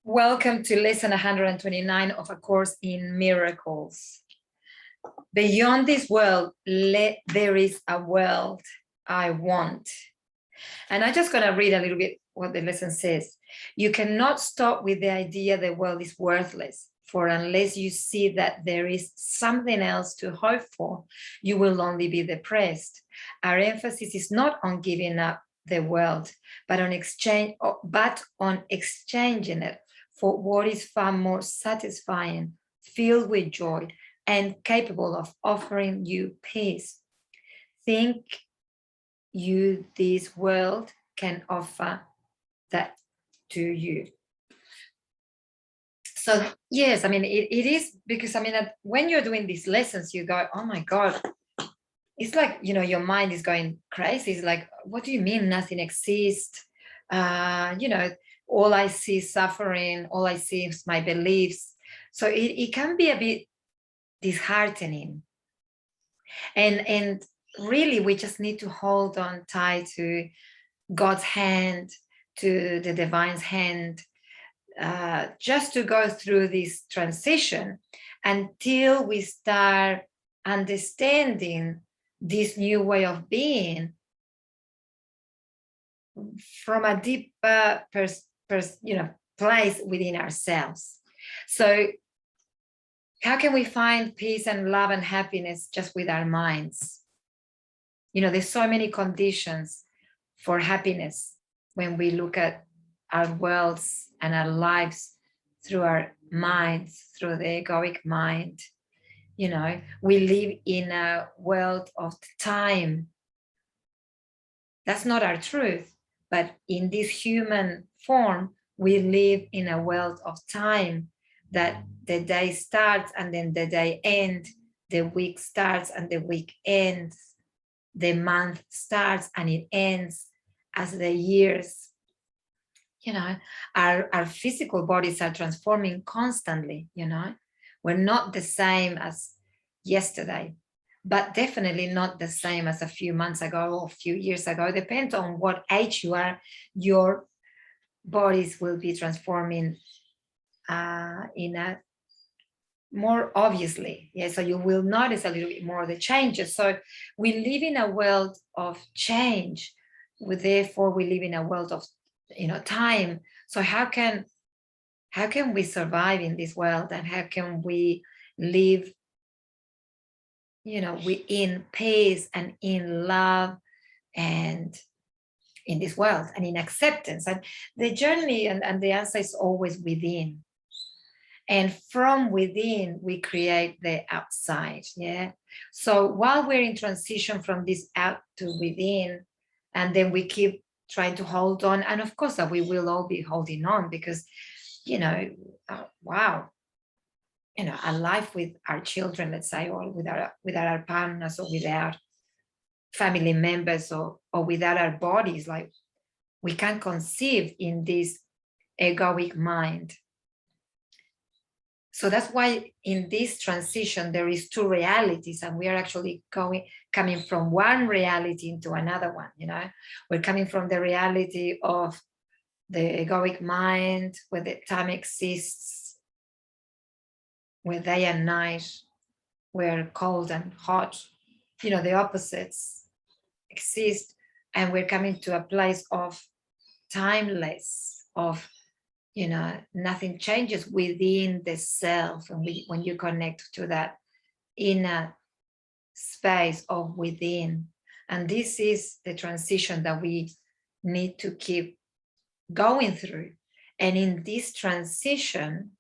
Welcome to lesson 129 of A Course in Miracles. Beyond this world, there is a world I want. And I'm just going to read a little bit what the lesson says. You cannot stop with the idea the world is worthless, for unless you see that there is something else to hope for, you will only be depressed. Our emphasis is not on giving up the world, but on exchanging it for what is far more satisfying, filled with joy, and capable of offering you peace. Think you this world can offer that to you. So yes, I mean, it is, because I mean, when you're doing these lessons, you go, oh my God, it's like, you know, your mind is going crazy. It's like, what do you mean nothing exists? You know, all I see is suffering, all I see is my beliefs. So it can be a bit disheartening. And really, we just need to hold on tight to God's hand, to the divine's hand, just to go through this transition until we start understanding this new way of being from a deeper place within ourselves. So how can we find peace and love and happiness just with our minds? You know, there's so many conditions for happiness when we look at our worlds and our lives through our minds, through the egoic mind. You know, we live in a world of time. That's not our truth. But in this human form, we live in a world of time, that the day starts and then the day ends, the week starts and the week ends, the month starts and it ends as the years. You know, our physical bodies are transforming constantly, you know. We're not the same as yesterday, but definitely not the same as a few months ago or a few years ago. Depends on what age you are, your bodies will be transforming in a more obviously. Yeah, so you will notice a little bit more the changes. So we live in a world of change. Therefore, we live in a world of, you know, time. So how can we survive in this world, and how can we live, you know, in peace and in love and in this world and in acceptance? And the journey and the answer is always within. And from within, we create the outside. Yeah. So while we're in transition from this out to within, and then we keep trying to hold on, and of course that we will all be holding on, because, you know, wow, you know, a life with our children, let's say, or without our partners, or without family members, or without our bodies, like we can't conceive in this egoic mind. So that's why in this transition there is two realities, and we are actually coming from one reality into another one. You know, we're coming from the reality of the egoic mind, where the time exists, where day and night, where cold and hot, you know, the opposites exist, and we're coming to a place of timeless, of, you know, nothing changes within the self. And when you connect to that inner space of within, and this is the transition that we need to keep going through. And in this transition,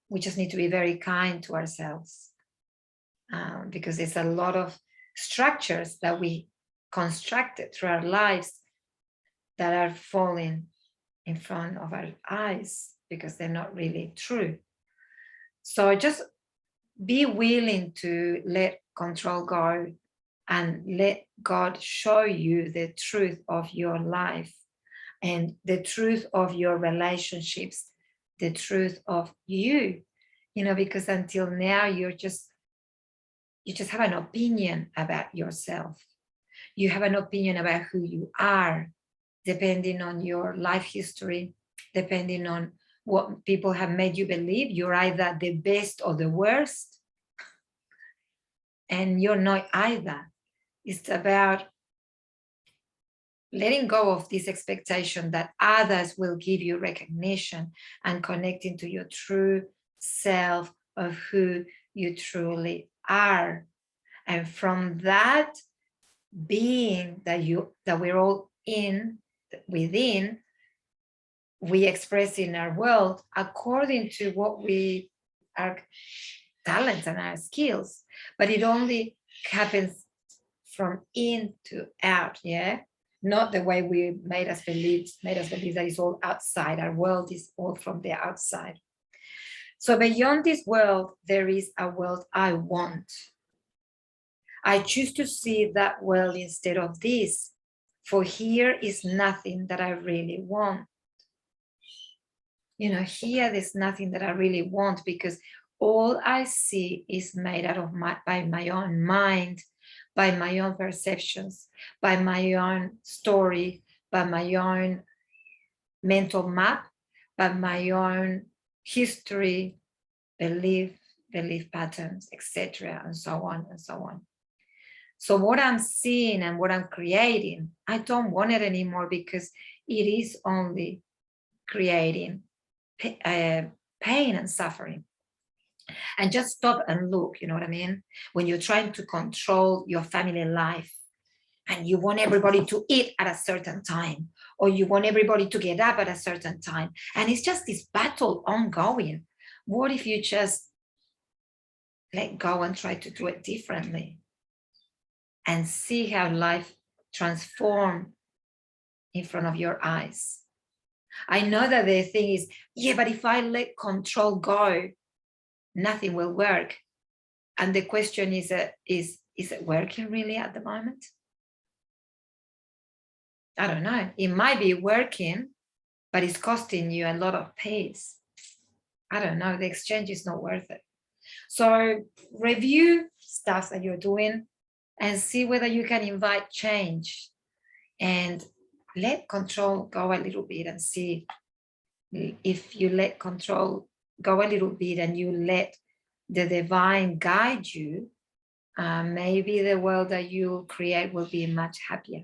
we just need to be very kind to ourselves, because there's a lot of structures that we constructed through our lives that are falling in front of our eyes because they're not really true. So just be willing to let control go and let God show you the truth of your life and the truth of your relationships, the truth of you, you know, because until now you just have an opinion about yourself. You have an opinion about who you are, depending on your life history, depending on what people have made you believe. You're either the best or the worst, and you're not either. It's about letting go of this expectation that others will give you recognition and connecting to your true self of who you truly are. And from that being that we're all within, we express in our world according to what our talents and our skills. But it only happens from in to out, yeah? Not the way we made us believe that it's all outside. Our world is all from the outside. So beyond this world, there is a world I want. I choose to see that world instead of this, for here is nothing that I really want. You know, here there's nothing that I really want, because all I see is made out of by my own mind, by my own perceptions, by my own story, by my own mental map, by my own history, belief patterns, etc., and so on and so on. So what I'm seeing and what I'm creating, I don't want it anymore, because it is only creating pain and suffering. And just stop and look, you know what I mean? When you're trying to control your family life and you want everybody to eat at a certain time, or you want everybody to get up at a certain time, and it's just this battle ongoing. What if you just let go and try to do it differently and see how life transforms in front of your eyes? I know that the thing is, yeah, but if I let control go, nothing will work. And the question is it working really at the moment? I don't know. It might be working, but it's costing you a lot of peace. I don't know. The exchange is not worth it. So review stuff that you're doing and see whether you can invite change, and let control go a little bit, and see if you let control go a little bit and you let the divine guide you, maybe the world that you create will be much happier.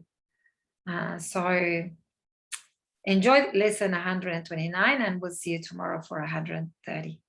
So enjoy lesson 129, and we'll see you tomorrow for 130.